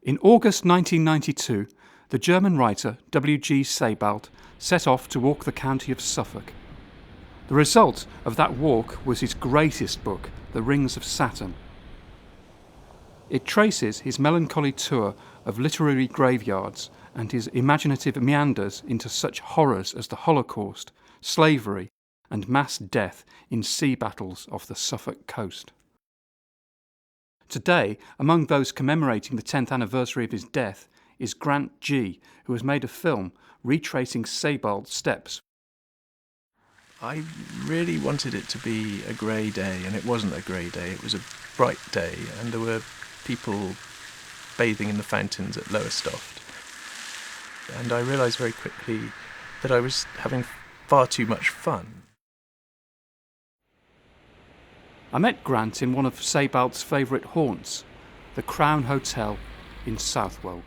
In August 1992, the German writer WG Sebald set off to walk the county of Suffolk. The result of that walk was his greatest book, The Rings of Saturn. It traces his melancholy tour of literary graveyards and his imaginative meanders into such horrors as the Holocaust, slavery, and mass death in sea battles off the Suffolk coast. Today, among those commemorating the 10th anniversary of his death is Grant G., who has made a film retracing Sebald's steps. I really wanted it to be a grey day, and it wasn't a grey day, it was a bright day, and there were people bathing in the fountains at Lowestoft. And I realised very quickly that I was having far too much fun. I met Grant in one of Sebald's favourite haunts, the Crown Hotel in Southwell.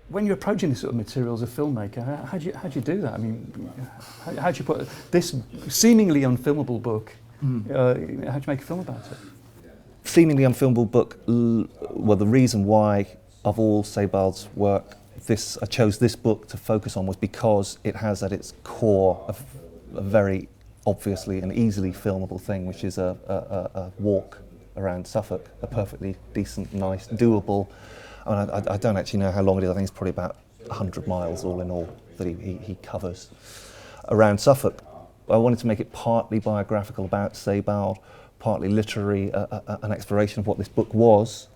When you're approaching this sort of material as a filmmaker, how do you do that? I mean, how do you put this seemingly unfilmable book, how do you make a film about it? Seemingly unfilmable book, well, the reason why, of all Sebald's work, I chose this book to focus on was because it has at its core a very obviously and easily filmable thing, which is a walk around Suffolk, a perfectly decent, nice, doable. I don't actually know how long it is. I think it's probably about 100 miles all in all that he covers around Suffolk. I wanted to make it partly biographical about Sebald, partly literary, an exploration of what this book was,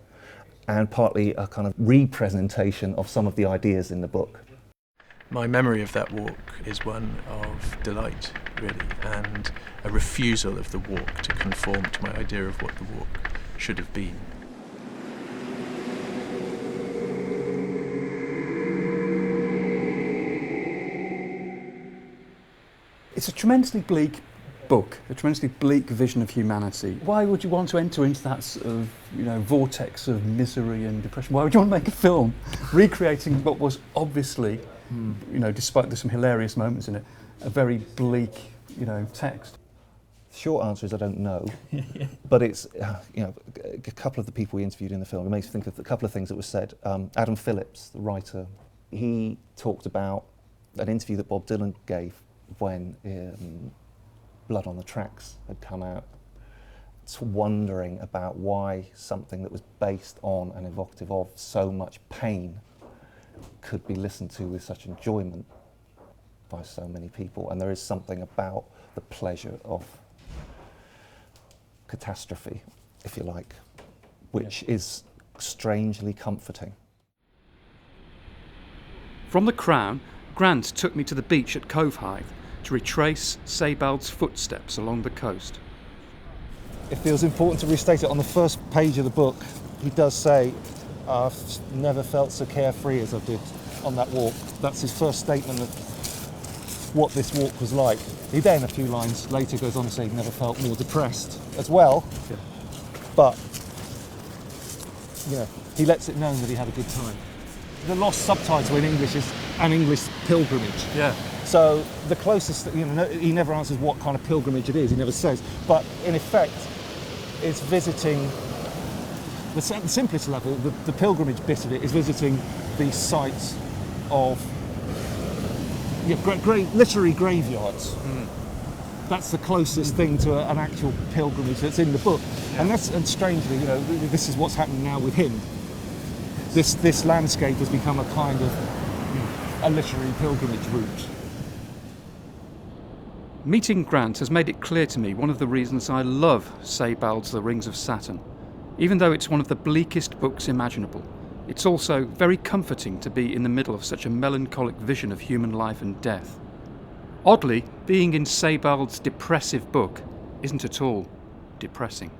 and partly a kind of representation of some of the ideas in the book. My memory of that walk is one of delight, really, and a refusal of the walk to conform to my idea of what the walk should have been. It's a tremendously bleak book, a tremendously bleak vision of humanity. Why would you want to enter into that sort of, vortex of misery and depression? Why would you want to make a film recreating what was obviously, despite there's some hilarious moments in it, a very bleak, text? The short answer is I don't know, but it's, a couple of the people we interviewed in the film, it makes me think of a couple of things that were said. Adam Phillips, the writer, he talked about an interview that Bob Dylan gave when Blood on the Tracks had come out. It's wondering about why something that was based on and evocative of so much pain could be listened to with such enjoyment by so many people. And there is something about the pleasure of catastrophe, if you like, which is strangely comforting. From the Crown, Grant took me to the beach at Cove Hythe to retrace Sebald's footsteps along the coast. It feels important to restate it. On the first page of the book, he does say, I've never felt so carefree as I did on that walk. That's his first statement of what this walk was like. He then, a few lines later, goes on to say he never felt more depressed as well. Yeah. But, he lets it known that he had a good time. The lost subtitle in English is An English Pilgrimage. Yeah. So the closest, he never answers what kind of pilgrimage it is, he never says. But in effect, it's visiting, the simplest level, the pilgrimage bit of it is visiting the sites of literary graveyards. That's the closest thing to an actual pilgrimage that's in the book. Yeah. And strangely, this is what's happening now with him. This landscape has become a kind of a literary pilgrimage route. Meeting Grant has made it clear to me one of the reasons I love Sebald's The Rings of Saturn. Even though it's one of the bleakest books imaginable, it's also very comforting to be in the middle of such a melancholic vision of human life and death. Oddly, being in Sebald's depressive book isn't at all depressing.